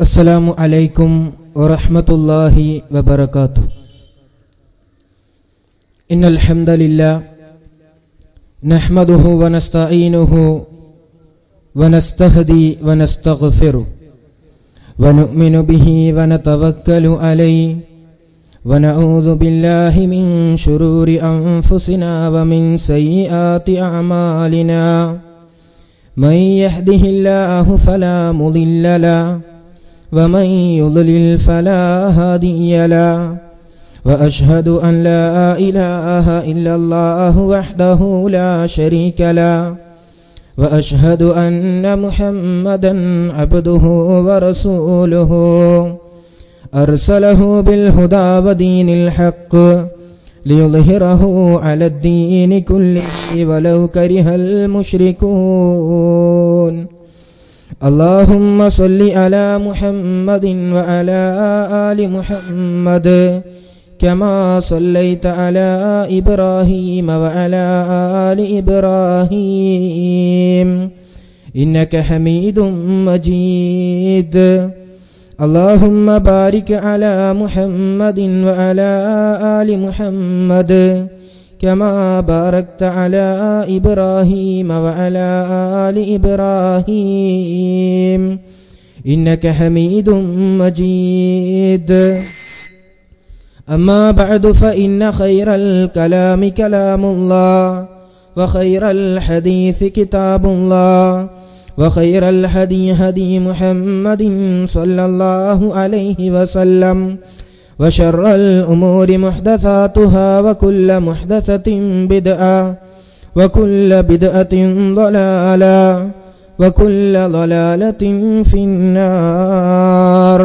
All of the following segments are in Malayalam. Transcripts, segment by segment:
السلام عليكم ورحمة الله وبركاته. إن الحمد لله نحمده ونستعينه ونستهدي ونستغفره ونؤمن به ونتوكل عليه ونعوذ بالله من شرور أنفسنا ومن سيئات أعمالنا. من يهده الله فلا مضل له ومن يضلل فلا هادي له وأشهد أن لا إله إلا الله وحده لا شريك له وأشهد أن محمدا عبده ورسوله أرسله بالهدى ودين الحق ليظهره على الدين كله ولو كره المشركون. اللهم صل على محمد وعلى آل محمد كما صليت على إبراهيم وعلى آل إبراهيم إنك حميد مجيد. اللهم بارك على محمد وعلى آل محمد كما باركت على إبراهيم وعلى آل إبراهيم إنك حميد مجيد. أما بعد فإن خير الكلام كلام الله وخير الحديث كتاب الله وخير الهدي هدي محمد صلى الله عليه وسلم وشر الأمور محدثاتها وكل محدثة بدعة وكل بدعة ضلالة وكل ضلالة في النار.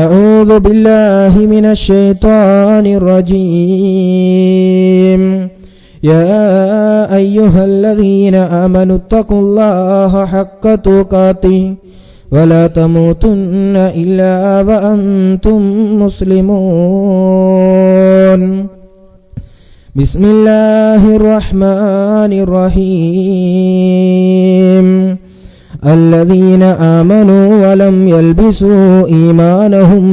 أعوذ بالله من الشيطان الرجيم. يا أيها الذين آمنوا اتقوا الله حق تقاته ولا تموتن إلا وأنتم مسلمون. بسم الله الرحمن الرحيم. الذين آمنوا ولم يلبسوا إيمانهم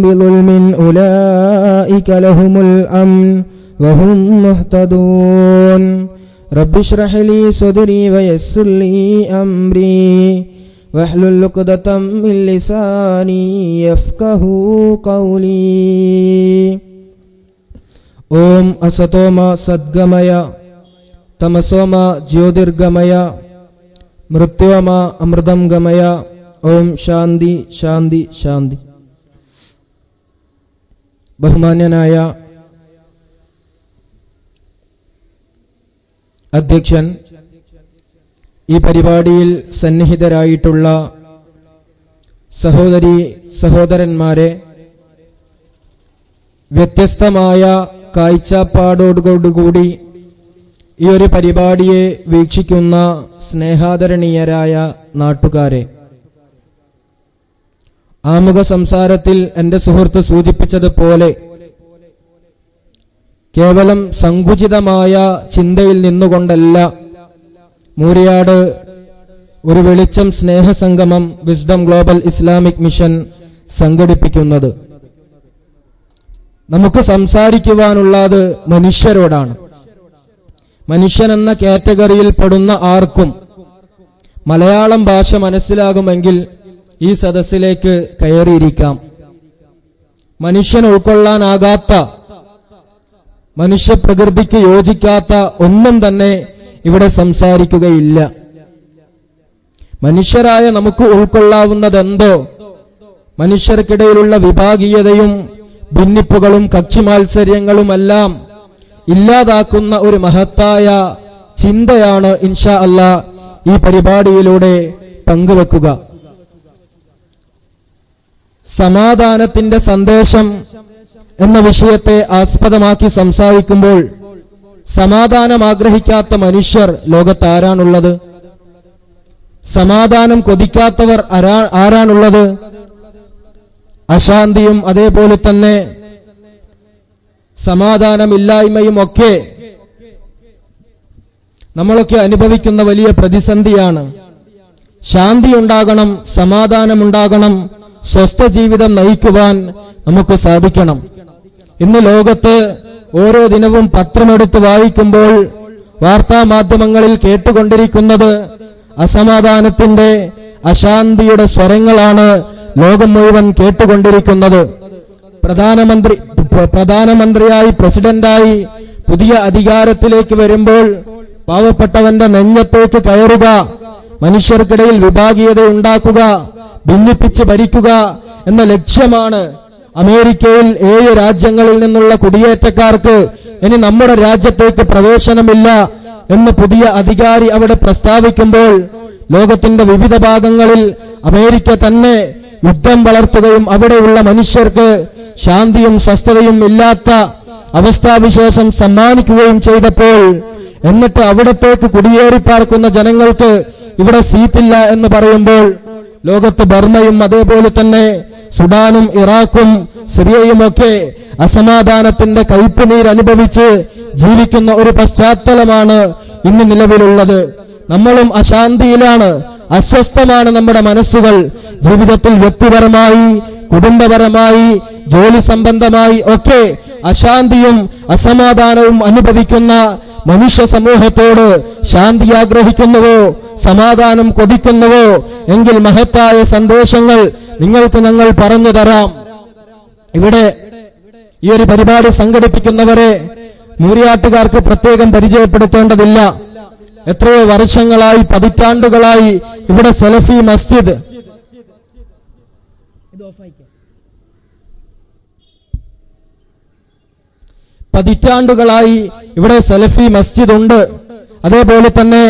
بظلم أولئك لهم الأمن وهم مهتدون. رب اشرح لي صدري ويسر لي أمري واحلل عقدة من لساني يفقهوا قولي. ഓം അസതോമ സദ്ഗമയ തമസോമ ജ്യോതിർഗമയ മൃത്യോമ അമൃതം ഗമയ. ഓം ശാന്തി ശാന്തി ശാന്തി. ബഹുമാന്യനായ അധ്യക്ഷൻ, ഈ പരിപാടിയിൽ സന്നിഹിതരായിട്ടുള്ള സഹോദരി സഹോദരന്മാരെ, വ്യത്യസ്തമായ കാഴ്ചപ്പാടോടുകൂടി ഈ ഒരു പരിപാടിയെ വീക്ഷിക്കുന്ന സ്നേഹാദരണീയരായ നാട്ടുകാരെ, ആമുഖ സംസാരത്തിൽ എൻ്റെ സുഹൃത്ത് സൂചിപ്പിച്ചതുപോലെ കേവലം സങ്കുചിതമായ ചിന്തയിൽ നിന്നുകൊണ്ടല്ല മൂരിയാട് ഒരു വെളിച്ചം സ്നേഹസംഗമം വിസ്ഡം ഗ്ലോബൽ ഇസ്ലാമിക് മിഷൻ സംഘടിപ്പിക്കുന്നത്. നമുക്ക് സംസാരിക്കുവാനുള്ളത് മനുഷ്യരോടാണ്. മനുഷ്യൻ എന്ന കാറ്റഗറിയിൽ പെടുന്ന ആർക്കും മലയാളം ഭാഷ മനസ്സിലാകുമെങ്കിൽ ഈ സദസ്സിലേക്ക് കയറിയിരിക്കാം. മനുഷ്യൻ ഉൾക്കൊള്ളാനാകാത്ത, മനുഷ്യപ്രകൃതിക്ക് യോജിക്കാത്ത ഒന്നും തന്നെ ഇവിടെ സംസാരിക്കുകയില്ല. മനുഷ്യരായ നമുക്ക് ഉൾക്കൊള്ളാവുന്നതെന്തോ മനുഷ്യർക്കിടയിലുള്ള വിഭാഗീയതയും ഭിന്നിപ്പുകളും കക്ഷിമാത്സര്യങ്ങളുമെല്ലാം ഇല്ലാതാക്കുന്ന ഒരു മഹത്തായ ചിന്തയാണ് ഇൻഷാ അല്ലാഹ് ഈ പരിപാടിയിലൂടെ പങ്കുവെക്കുക. സമാധാനത്തിന്റെ സന്ദേശം എന്ന വിഷയത്തെ ആസ്പദമാക്കി സംസാരിക്കുമ്പോൾ സമാധാനം ആഗ്രഹിക്കാത്ത മനുഷ്യർ ലോകത്ത് ആരാണുള്ളത്? സമാധാനം കൊതിക്കാത്തവർ ആരാണുള്ളത്? അശാന്തിയും അതേപോലെ തന്നെ സമാധാനമില്ലായ്മയും ഒക്കെ നമ്മളൊക്കെ അനുഭവിക്കുന്ന വലിയ പ്രതിസന്ധിയാണ്. ശാന്തി ഉണ്ടാകണം, സമാധാനമുണ്ടാകണം, സ്വസ്ഥ ജീവിതം നയിക്കുവാൻ നമുക്ക് സാധിക്കണം. ഇന്ന് ലോകത്ത് ഓരോ ദിനവും പത്രമെടുത്ത് വായിക്കുമ്പോൾ വാർത്താ മാധ്യമങ്ങളിൽ കേട്ടുകൊണ്ടിരിക്കുന്നത് അസമാധാനത്തിന്റെ, അശാന്തിയുടെ സ്വരങ്ങളാണ് ലോകം മുഴുവൻ കേട്ടുകൊണ്ടിരിക്കുന്നത്. പ്രധാനമന്ത്രിയായി, പ്രസിഡന്റായി പുതിയ അധികാരത്തിലേക്ക് വരുമ്പോൾ പാവപ്പെട്ടവന്റെ നെഞ്ഞത്തേക്ക് കയറുക, മനുഷ്യർക്കിടയിൽ വിഭാഗീയത ഉണ്ടാക്കുക, ഭിന്നിപ്പിച്ച് ഭരിക്കുക എന്ന ലക്ഷ്യമാണ്. അമേരിക്കയിൽ 7 രാജ്യങ്ങളിൽ നിന്നുള്ള കുടിയേറ്റക്കാർക്ക് ഇനി നമ്മുടെ രാജ്യത്തേക്ക് പ്രവേശനമില്ല എന്ന് പുതിയ അധികാരി അവിടെ പ്രസ്താവിക്കുമ്പോൾ ലോകത്തിന്റെ വിവിധ ഭാഗങ്ങളിൽ അമേരിക്ക തന്നെ യുദ്ധം വളർത്തുകയും അവിടെയുള്ള മനുഷ്യർക്ക് ശാന്തിയും സ്വസ്ഥതയും ഇല്ലാത്ത അവസ്ഥാവിശേഷം സമ്മാനിക്കുകയും ചെയ്തപ്പോൾ, എന്നിട്ട് അവിടത്തേക്ക് കുടിയേറി പാർക്കുന്ന ജനങ്ങൾക്ക് ഇവിടെ സീറ്റില്ല എന്ന് പറയുമ്പോൾ, ലോകത്ത് ബർമ്മയും അതേപോലെ തന്നെ സുഡാനും ഇറാഖും സിറിയയുമൊക്കെ അസമാധാനത്തിന്റെ കയ്പുനീർ അനുഭവിച്ച് ജീവിക്കുന്ന ഒരു പശ്ചാത്തലമാണ് ഇന്ന് നിലവിലുള്ളത്. നമ്മളും അശാന്തിയിലാണ്, അസ്വസ്ഥമാണ് നമ്മുടെ മനസ്സുകൾ. ജീവിതത്തിൽ വ്യക്തിപരമായി, കുടുംബപരമായി, ജോലി സംബന്ധമായി ഒക്കെ അശാന്തിയും അസമാധാനവും അനുഭവിക്കുന്ന മനുഷ്യ സമൂഹത്തോട് ശാന്തി ആഗ്രഹിക്കുന്നുവോ, സമാധാനം കൊതിക്കുന്നുവോ എങ്കിൽ മഹത്തായ സന്ദേശങ്ങൾ നിങ്ങൾക്ക് ഞങ്ങൾ പറഞ്ഞു തരാം. ഇവിടെ ഈ ഒരു പരിപാടി സംഘടിപ്പിക്കുന്നവരെ മൂരിയാട്ടുകാർക്ക് പ്രത്യേകം പരിചയപ്പെടുത്തേണ്ടതില്ല. എത്രയോ വർഷങ്ങളായി, പതിറ്റാണ്ടുകളായി ഇവിടെ സലഫി മസ്ജിദ് ഇവിടെ സലഫി മസ്ജിദ് ഉണ്ട്. അതേപോലെ തന്നെ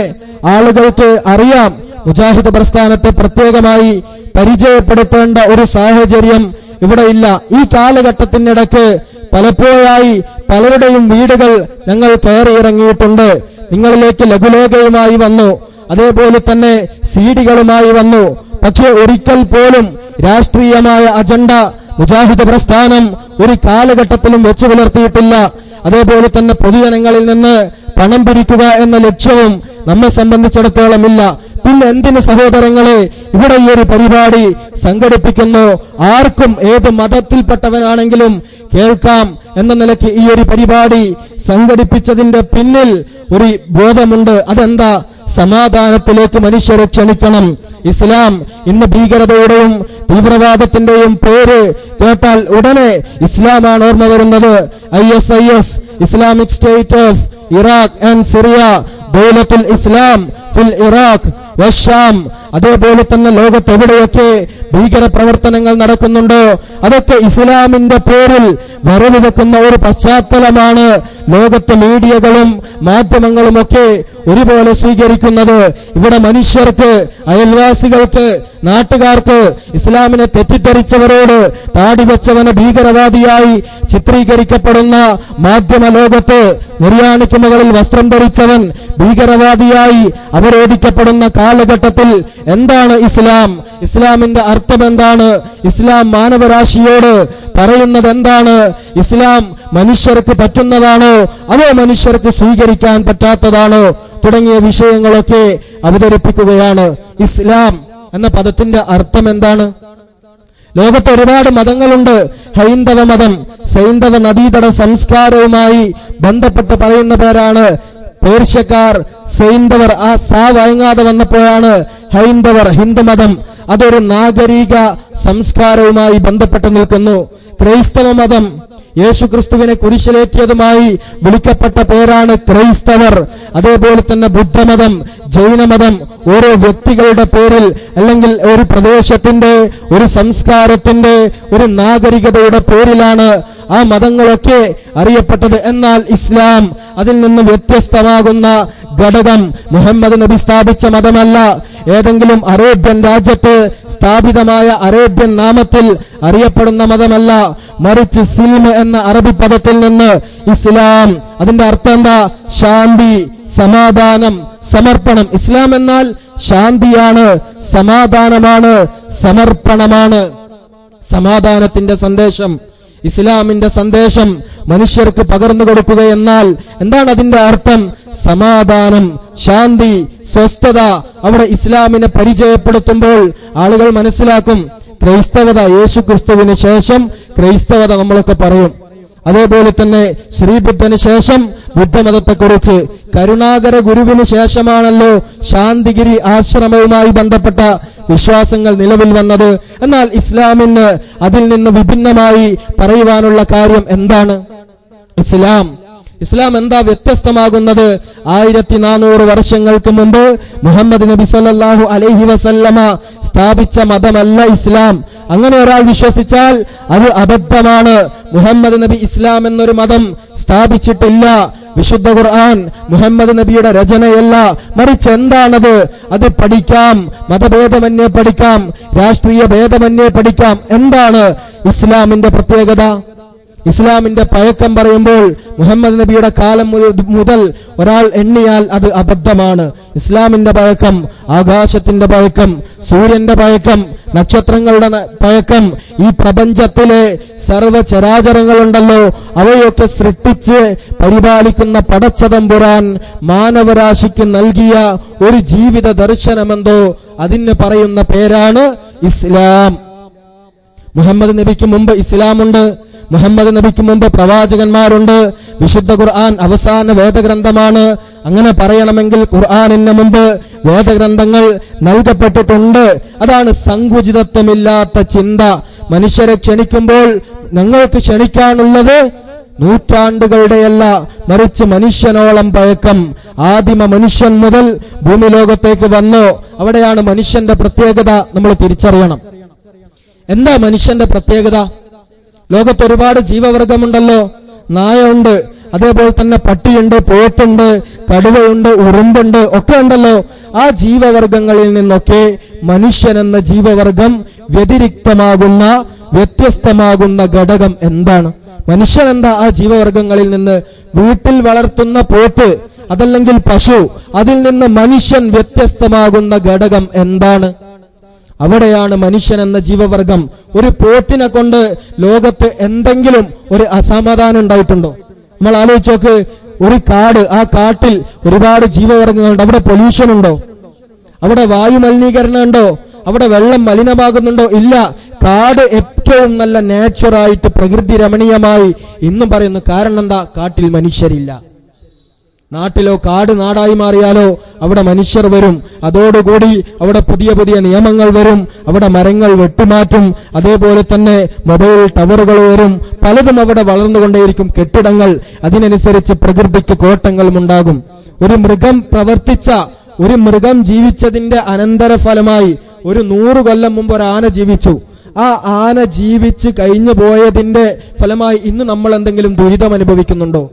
ആളുകൾക്ക് അറിയാം, മുജാഹിദ് പ്രസ്ഥാനത്തെ പ്രത്യേകമായി പരിചയപ്പെടുത്തേണ്ട ഒരു സാഹചര്യം ഇവിടെ ഇല്ല. ഈ കാലഘട്ടത്തിനിടയ്ക്ക് പലപ്പോഴായി പലരുടെയും വീടുകൾ ഞങ്ങൾ കയറിയിറങ്ങിയിട്ടുണ്ട്. നിങ്ങളിലേക്ക് ലഘുലേഖയുമായി വന്നു, അതേപോലെ തന്നെ സീഡികളുമായി വന്നു. പക്ഷേ ഒരിക്കൽ പോലും രാഷ്ട്രീയമായ അജണ്ട മുജാഹിദ് പ്രസ്ഥാനം ഒരു കാലഘട്ടത്തിലും വെച്ചു പുലർത്തിയിട്ടില്ല. അതേപോലെ തന്നെ പൊതുജനങ്ങളിൽ നിന്ന് പണം പിരിക്കുക എന്ന ലക്ഷ്യവും നമ്മെ സംബന്ധിച്ചിടത്തോളം ഇല്ല. പിന്നെ എന്തിന് സഹോദരങ്ങളെ ഇവിടെ ഈ ഒരു പരിപാടി സംഘടിപ്പിക്കുന്നു? ആർക്കും, ഏത് മതത്തിൽപ്പെട്ടവനാണെങ്കിലും കേൾക്കാം എന്ന നിലയ്ക്ക് ഈ ഒരു പരിപാടി സംഘടിപ്പിച്ചതിന്റെ പിന്നിൽ ഒരു ബോധമുണ്ട്. അതെന്താ? സമാധാനത്തിലേക്ക് മനുഷ്യരെ ക്ഷണിക്കണം. ഇസ്ലാം ഇന്ന് ഭീകരതയുടെയും തീവ്രവാദത്തിന്റെയും പേര് കേട്ടാൽ ഉടനെ ഇസ്ലാമാണ് ഓർമ്മ വരുന്നത്. ISIS, Islamic state of Iraq and Syria, ദൗലത്തുൽ ഇസ്ലാം ഫിൽ ഇറാഖ് വശാം. അതേപോലെ തന്നെ ലോകത്തെവിടെയൊക്കെ ഭീകര പ്രവർത്തനങ്ങൾ നടക്കുന്നുണ്ടോ അതൊക്കെ ഇസ്ലാമിന്റെ പേരിൽ വരവ് വെക്കുന്ന ഒരു പശ്ചാത്തലമാണ് ലോകത്തെ മീഡിയകളും മാധ്യമങ്ങളുമൊക്കെ ഒരുപോലെ സ്വീകരിക്കുന്നത്. ഇവിടെ മനുഷ്യർക്ക്, അയൽവാസികൾക്ക്, നാട്ടുകാർക്ക് ഇസ്ലാമിനെ തെറ്റിദ്ധരിച്ചവരോട് താടി വെച്ചവന് ഭീകരവാദിയായി ചിത്രീകരിക്കപ്പെടുന്ന മാധ്യമ ലോകത്ത് നിര്യാണിക്ക് മുകളിൽ വസ്ത്രം ധരിച്ചവൻ ഭീകരവാദിയായി അവരോധിക്കപ്പെടുന്ന കാലഘട്ടത്തിൽ എന്താണ് ഇസ്ലാം? ഇസ്ലാമിന്റെ അർത്ഥം എന്താണ്? ഇസ്ലാം മാനവരാശിയോട് പറയുന്നത് എന്താണ്? ഇസ്ലാം മനുഷ്യർക്ക് പറ്റുന്നതാണോ അതോ മനുഷ്യർക്ക് സ്വീകരിക്കാൻ പറ്റാത്തതാണോ തുടങ്ങിയ വിഷയങ്ങളൊക്കെ അവതരിപ്പിക്കുകയാണ്. ഇസ്ലാം എന്ന പദത്തിന്റെ അർത്ഥം എന്താണ്? ലോകത്ത് ഒരുപാട് മതങ്ങളുണ്ട്. ഹൈന്ദവ മതം സൈന്ധവ നദീതട സംസ്കാരവുമായി ബന്ധപ്പെട്ട് പറയുന്ന പേരാണ്. പേർഷ്യക്കാർ സൈന്ധവർ, ആ സാ വഴങ്ങാതെ വന്നപ്പോഴാണ് ഹൈന്ദവർ, ഹിന്ദുമതം. അതൊരു നാഗരിക സംസ്കാരവുമായി ബന്ധപ്പെട്ട് നിൽക്കുന്നു. ക്രൈസ്തവ മതം യേശുക്രിസ്തുവിനെ കുരിശിലേറ്റിയതുമായി വിളിക്കപ്പെട്ട പേരാണ് ക്രൈസ്തവർ. അതേപോലെ തന്നെ ബുദ്ധമതം, ജൈനമതം ഓരോ വ്യക്തികളുടെ പേരിൽ അല്ലെങ്കിൽ ഒരു പ്രദേശത്തിന്റെ, ഒരു സംസ്കാരത്തിന്റെ, ഒരു നാഗരികതയുടെ പേരിലാണ് ആ മതങ്ങളൊക്കെ അറിയപ്പെട്ടത്. എന്നാൽ ഇസ്ലാം അതിൽ നിന്ന് വ്യത്യസ്തമാകുന്ന ഘടകം മുഹമ്മദ് നബി സ്ഥാപിച്ച മതമല്ല. ഏതെങ്കിലും അറേബ്യൻ രാജ്യത്ത് സ്ഥാപിതമായ അറേബ്യൻ നാമത്തിൽ അറിയപ്പെടുന്ന മതമല്ല. മറിച്ച് സിൽമ എന്ന അറബി പദത്തിൽ നിന്ന് ഇസ്ലാം, അതിന്റെ അർത്ഥം എന്താ? ശാന്തി, സമാധാനം, സമർപ്പണം. ഇസ്ലാം എന്നാൽ ശാന്തിയാണ്, സമാധാനമാണ്, സമർപ്പണമാണ്. സമാധാനത്തിന്റെ സന്ദേശം, ഇസ്ലാമിന്റെ സന്ദേശം മനുഷ്യർക്ക് പകർന്നു കൊടുക്കുക എന്നാൽ എന്താണ് അതിന്റെ അർത്ഥം? സമാധാനം, ശാന്തി, സ്വസ്ഥത അവിടെ ഇസ്ലാമിനെ പരിചയപ്പെടുത്തുമ്പോൾ ആളുകൾ മനസ്സിലാക്കും ക്രൈസ്തവത, യേശു ക്രിസ്തുവിന് ശേഷം ക്രൈസ്തവത നമ്മളൊക്കെ പറയും. അതേപോലെ തന്നെ ശ്രീബുദ്ധന് ശേഷം ബുദ്ധമതത്തെക്കുറിച്ച്, കരുണാകര ഗുരുവിന് ശേഷമാണല്ലോ ശാന്തിഗിരി ആശ്രമവുമായി ബന്ധപ്പെട്ട വിശ്വാസങ്ങൾ നിലവിൽ വന്നത്. എന്നാൽ ഇസ്ലാമിന് അതിൽ നിന്ന് വിഭിന്നമായി പറയുവാനുള്ള കാര്യം എന്താണ്? ഇസ്ലാം എന്താ വ്യത്യസ്തമാകുന്നത്? 1400 വർഷങ്ങൾക്ക് മുമ്പ് മുഹമ്മദ് നബി സല്ലല്ലാഹു അലൈഹി വസല്ലമ സ്ഥാപിച്ച മതമല്ല ഇസ്ലാം. അങ്ങനെ ഒരാൾ വിശ്വസിച്ചാൽ അത് അബദ്ധമാണ്. മുഹമ്മദ് നബി ഇസ്ലാം എന്നൊരു മതം സ്ഥാപിച്ചിട്ടില്ല. വിശുദ്ധ ഖുർആൻ മുഹമ്മദ് നബിയുടെ രചനയല്ല, മറിച്ച് എന്താണത്? അത് പഠിക്കാം, മതഭേദമന്യേ പഠിക്കാം, രാഷ്ട്രീയ ഭേദമന്യേ പഠിക്കാം. എന്താണ് ഇസ്ലാമിന്റെ പ്രത്യേകത? ഇസ്ലാമിന്റെ പഴക്കം പറയുമ്പോൾ മുഹമ്മദ് നബിയുടെ കാലം മുതൽ ഒരാൾ എണ്ണിയാൽ അത് അബദ്ധമാണ്. ഇസ്ലാമിന്റെ പഴക്കം, ആകാശത്തിന്റെ പഴക്കം, സൂര്യന്റെ പഴക്കം, നക്ഷത്രങ്ങളുടെ പഴക്കം, ഈ പ്രപഞ്ചത്തിലെ സർവചരാചരങ്ങളുണ്ടല്ലോ അവയൊക്കെ സൃഷ്ടിച്ച് പരിപാലിക്കുന്ന പടച്ചതമ്പുരാൻ മാനവരാശിക്ക് നൽകിയ ഒരു ജീവിത ദർശനമെന്തോ അതിന് പറയുന്ന പേരാണ് ഇസ്ലാം. മുഹമ്മദ് നബിക്ക് മുമ്പ് ഇസ്ലാമുണ്ട്, മുഹമ്മദ് നബിക്ക് മുമ്പ് പ്രവാചകന്മാരുണ്ട്, വിശുദ്ധ ഖുർആൻ അവസാന വേദഗ്രന്ഥമാണ്. അങ്ങനെ പറയണമെങ്കിൽ ഖുർആനിന് മുമ്പ് വേദഗ്രന്ഥങ്ങൾ നൽകപ്പെട്ടിട്ടുണ്ട്. അതാണ് സങ്കുചിതത്വമില്ലാത്ത ചിന്ത. മനുഷ്യരെ ക്ഷണിക്കുമ്പോൾ ഞങ്ങൾക്ക് ക്ഷണിക്കാനുള്ളത് നൂറ്റാണ്ടുകളുടെയല്ല, മറിച്ച് മനുഷ്യനോളം പഴക്കം. ആദിമ മനുഷ്യൻ മുതൽ ഭൂമി ലോകത്തേക്ക് വന്നു. അവിടെയാണ് മനുഷ്യന്റെ പ്രത്യേകത നമ്മൾ തിരിച്ചറിയണം. എന്താ മനുഷ്യന്റെ പ്രത്യേകത? ലോകത്ത് ഒരുപാട് ജീവവർഗമുണ്ടല്ലോ. നായുണ്ട്, അതേപോലെ തന്നെ പട്ടിയുണ്ട്, പോത്തുണ്ട്, കടുവയുണ്ട്, ഉറുമ്പുണ്ട്, ഒക്കെ ഉണ്ടല്ലോ. ആ ജീവവർഗങ്ങളിൽ നിന്നൊക്കെ മനുഷ്യൻ എന്ന ജീവവർഗം വ്യതിരിക്തമാകുന്ന, വ്യത്യസ്തമാകുന്ന ഘടകം എന്താണ്? മനുഷ്യൻ എന്താ ആ ജീവവർഗങ്ങളിൽ നിന്ന്? വീട്ടിൽ വളർത്തുന്ന പോത്ത്, അതല്ലെങ്കിൽ പശു, അതിൽ നിന്ന് മനുഷ്യൻ വ്യത്യസ്തമാകുന്ന ഘടകം എന്താണ്? അവിടെയാണ് മനുഷ്യൻ എന്ന ജീവവർഗം. ഒരു പോത്തിനെ കൊണ്ട് ലോകത്ത് എന്തെങ്കിലും ഒരു അസമാധാനം ഉണ്ടായിട്ടുണ്ടോ? നമ്മൾ ആലോചിച്ച് നോക്ക്. ഒരു കാട്, ആ കാട്ടിൽ ഒരുപാട് ജീവവർഗങ്ങളുണ്ട്. അവിടെ പൊല്യൂഷൻ ഉണ്ടോ? അവിടെ വായു മലിനീകരണം ഉണ്ടോ? അവിടെ വെള്ളം മലിനമാകുന്നുണ്ടോ? ഇല്ല. കാട് ഏറ്റവും നല്ല നാച്ചുറായിട്ട് പ്രകൃതി രമണീയമായി ഇന്നും പറയുന്നു. കാരണം എന്താ? കാട്ടിൽ മനുഷ്യരില്ല. നാട്ടിലോ കാട് നാടായി മാറിയാലോ അവിടെ മനുഷ്യർ വരും. അതോടുകൂടി അവിടെ പുതിയ പുതിയ നിയമങ്ങൾ വരും. അവിടെ മരങ്ങൾ വെട്ടിമാറ്റും. അതേപോലെ തന്നെ മൊബൈൽ ടവറുകൾ വരും. പലതും അവിടെ വളർന്നുകൊണ്ടേയിരിക്കും, കെട്ടിടങ്ങൾ. അതിനനുസരിച്ച് പ്രകൃതിക്ക് കോട്ടങ്ങളും ഉണ്ടാകും. ഒരു മൃഗം ജീവിച്ചതിന്റെ അനന്തരഫലമായി 100 കൊല്ലം മുമ്പ് ഒരു ആന ജീവിച്ചു. ആ ആന ജീവിച്ച് കഴിഞ്ഞു പോയതിന്റെ ഫലമായി ഇന്ന് നമ്മൾ എന്തെങ്കിലും ദുരിതം അനുഭവിക്കുന്നുണ്ടോ?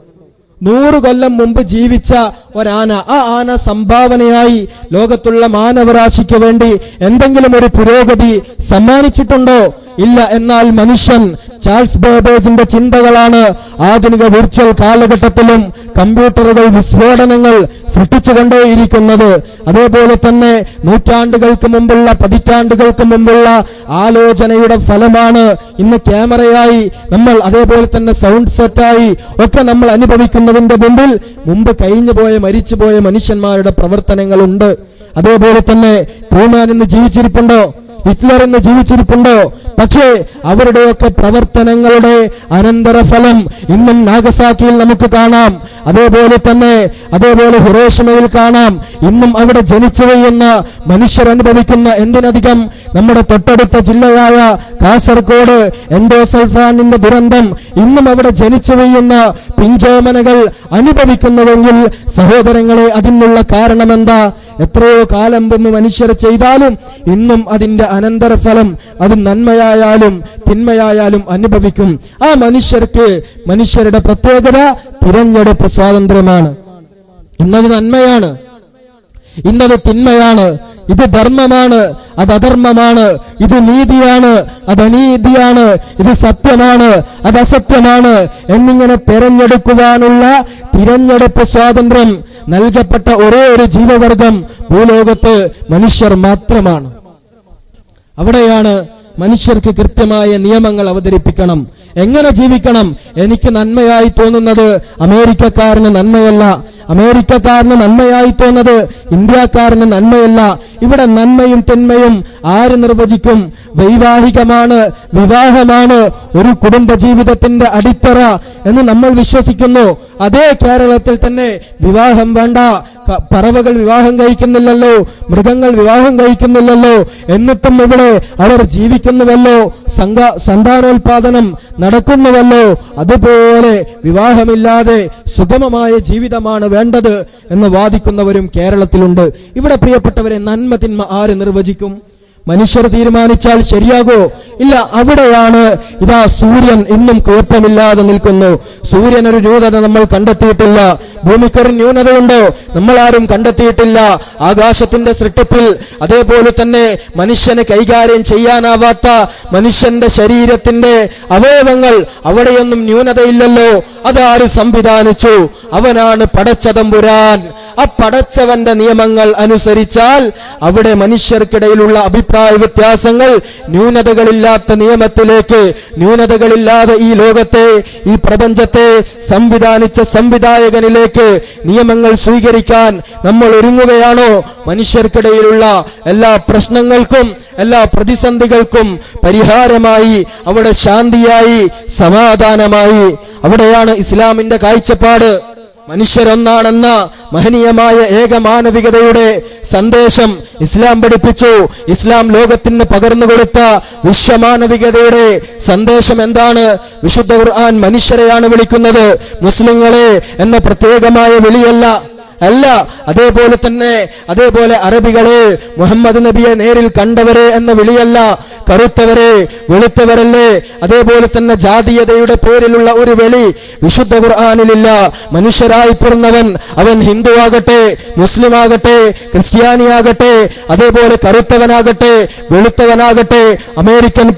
100 കൊല്ലം മുമ്പ് ജീവിച്ച ഒരാന, ആ ആന സംഭാവനയായി ലോകത്തുള്ള മാനവരാശിക്ക് വേണ്ടി എന്തെങ്കിലും ഒരു പുരോഗതി സമ്മാനിച്ചിട്ടുണ്ടോ? ഇല്ല. എന്നാൽ മനുഷ്യൻ, ചാൾസ് ബേബേജിന്റെ ചിന്തകളാണ് ആധുനിക വിർച്വൽ കാലഘട്ടത്തിലും കമ്പ്യൂട്ടറുകൾ വിസ്ഫോടനങ്ങൾ സൃഷ്ടിച്ചുകൊണ്ടേയിരിക്കുന്നത്. അതേപോലെ തന്നെ നൂറ്റാണ്ടുകൾക്ക് മുമ്പുള്ള, പതിറ്റാണ്ടുകൾക്ക് മുമ്പുള്ള ആലോചനയുടെ ഫലമാണ് ഇന്ന് ക്യാമറയായി നമ്മൾ, അതേപോലെ തന്നെ സൗണ്ട് സെറ്റായി ഒക്കെ നമ്മൾ അനുഭവിക്കുന്നതിന്റെ മുമ്പ് കഴിഞ്ഞുപോയ, മരിച്ചുപോയ മനുഷ്യന്മാരുടെ പ്രവർത്തനങ്ങളുണ്ട്. അതേപോലെ തന്നെ ട്രൂമാൻ ഇന്ന് ജീവിച്ചിരിപ്പുണ്ടോ? ഹിറ്റ്ലർ ഇന്ന് ജീവിച്ചിരിപ്പുണ്ടോ? പക്ഷേ അവരുടെയൊക്കെ പ്രവർത്തനങ്ങളുടെ അനന്തരഫലം ഇന്നും നാഗസാക്കിയിൽ നമുക്ക് കാണാം. അതേപോലെ ഹിരോഷിമയിൽ കാണാം. ഇന്നും അവിടെ ജനിച്ചു വീഴുന്ന മനുഷ്യർ അനുഭവിക്കുന്ന, എന്തിനധികം നമ്മുടെ തൊട്ടടുത്ത ജില്ലയായ കാസർഗോഡ് എൻഡോസൾഫാനിന്റെ ദുരന്തം ഇന്നും അവിടെ ജനിച്ചു വീഴുന്ന പിഞ്ചോമനകൾ അനുഭവിക്കുന്നുവെങ്കിൽ സഹോദരങ്ങളെ, അതിനുള്ള കാരണമെന്താ? എത്രയോ കാലം മുമ്പ് മനുഷ്യർ ചെയ്താലും ഇന്നും അതിന്റെ അനന്തരഫലം അത് നന്മയായാലും തിന്മയായാലും അനുഭവിക്കും. ആ മനുഷ്യരുടെ പ്രത്യേകത തിരഞ്ഞെടുപ്പ് സ്വാതന്ത്ര്യമാണ്. ഇന്നത് നന്മയാണ്, ഇന്നത് തിന്മയാണ്, ഇത് ധർമ്മമാണ്, അത് അധർമ്മമാണ്, ഇത് നീതിയാണ്, അത് അനീതിയാണ്, ഇത് സത്യമാണ്, അത് അസത്യമാണ് എന്നിങ്ങനെ തിരഞ്ഞെടുക്കുവാനുള്ള തിരഞ്ഞെടുപ്പ് സ്വാതന്ത്ര്യം നൽകപ്പെട്ട ഒരേ ഒരു ജീവവർഗം ഭൂലോകത്ത് മനുഷ്യർ മാത്രമാണ്. അവിടെയാണ് മനുഷ്യർക്ക് കൃത്യമായ നിയമങ്ങൾ അവതരിപ്പിക്കണം. എങ്ങനെ ജീവിക്കണം? എനിക്ക് നന്മയായി തോന്നുന്നത് അമേരിക്കക്കാരന് നന്മയല്ല, അമേരിക്കക്കാരന് നന്മയായി തോന്നുന്നത് ഇന്ത്യക്കാരന് നന്മയല്ല. ഇവിടെ നന്മയും തിന്മയും ആര് നിർവചിക്കും? വൈവാഹികമാണ്, വിവാഹമാണ് ഒരു കുടുംബ ജീവിതത്തിന്റെ അടിത്തറ എന്ന് നമ്മൾ വിശ്വസിക്കുന്നു. അതേ കേരളത്തിൽ തന്നെ വിവാഹം വേണ്ട, പറവകൾ വിവാഹം കഴിക്കുന്നില്ലല്ലോ, മൃഗങ്ങൾ വിവാഹം കഴിക്കുന്നില്ലല്ലോ, എന്നിട്ടും ഇവിടെ അവർ ജീവിക്കുന്നുവല്ലോ, സന്താനോൽപാദനം നടക്കുന്നുവല്ലോ. അതുപോലെ വിവാഹമില്ലാതെ സുഗമമായ ജീവിതമാണ് വേണ്ടത് എന്ന് വാദിക്കുന്നവരും കേരളത്തിലുണ്ട്. ഇവിടെ പ്രിയപ്പെട്ടവരെ, നന്മ തിന്മ ആര് നിർവചിക്കും? മനുഷ്യർ തീരുമാനിച്ചാൽ ശരിയാകോ? ഇല്ല. അവിടെയാണ് ഇതാ സൂര്യൻ ഇന്നും കുഴപ്പമില്ലാതെ നിൽക്കുന്നു. സൂര്യൻ ഒരു ന്യൂനത നമ്മൾ കണ്ടെത്തിയിട്ടില്ല. ഭൂമിക്കൊരു ന്യൂനതയുണ്ടോ? നമ്മൾ ആരും കണ്ടെത്തിയിട്ടില്ല. ആകാശത്തിന്റെ സൃഷ്ടിപ്പിൽ അതേപോലെ തന്നെ മനുഷ്യന് കൈകാര്യം ചെയ്യാനാവാത്ത മനുഷ്യന്റെ ശരീരത്തിന്റെ അവയവങ്ങൾ, അവിടെയൊന്നും ന്യൂനതയില്ലല്ലോ. അതാര് സംവിധാനിച്ചു? അവനാണ് പടച്ചതമ്പുരാൻ. ആ പടച്ചവന്റെ നിയമങ്ങൾ അനുസരിച്ചാൽ അവിടെ മനുഷ്യർക്കിടയിലുള്ള അഭിപ്രായ വ്യത്യാസങ്ങൾ ന്യൂനതകളില്ലാത്ത നിയമത്തിലേക്ക്, ന്യൂനതകളില്ലാതെ ഈ ലോകത്തെ, ഈ പ്രപഞ്ചത്തെ സംവിധാനിച്ച സംവിധായകനിലേക്ക് നിയമങ്ങൾ സ്വീകരിക്കാൻ നമ്മൾ ഒരുങ്ങുകയാണോ? മനുഷ്യർക്കിടയിലുള്ള എല്ലാ പ്രശ്നങ്ങൾക്കും എല്ലാ പ്രതിസന്ധികൾക്കും പരിഹാരമായി, അവിടെ ശാന്തിയായി, സമാധാനമായി. അവിടെയാണ് ഇസ്ലാമിന്റെ കാഴ്ചപ്പാട്. മനുഷ്യരൊന്നാണെന്ന മഹനീയമായ ഏകമാനവികതയുടെ സന്ദേശം ഇസ്ലാം പഠിപ്പിച്ചു. ഇസ്ലാം ലോകത്തിന് പകർന്നുകൊടുത്ത വിശ്വമാനവികതയുടെ സന്ദേശം എന്താണ്? വിശുദ്ധ ഖുർആൻ മനുഷ്യരെയാണ് വിളിക്കുന്നത്, മുസ്ലിങ്ങളെ എന്ന പ്രത്യേകമായ വിളിയല്ല. അതേപോലെ അറബികളെ, മുഹമ്മദ് നബിയെ നേരിൽ കണ്ടവരെ എന്ന വിളിയല്ല. കറുത്തവരെ, വെളുത്തവരല്ലേ, അതേപോലെ തന്നെ ജാതീയതയുടെ പേരിലുള്ള ഒരു വിളി വിശുദ്ധ ഖുർആനിലില്ല. മനുഷ്യരായി പിറന്നവൻ, അവൻ ഹിന്ദു ആകട്ടെ, മുസ്ലിം ആകട്ടെ, ക്രിസ്ത്യാനിയാകട്ടെ, അതേപോലെ കറുത്തവനാകട്ടെ, വെളുത്തവനാകട്ടെ, അമേരിക്കൻ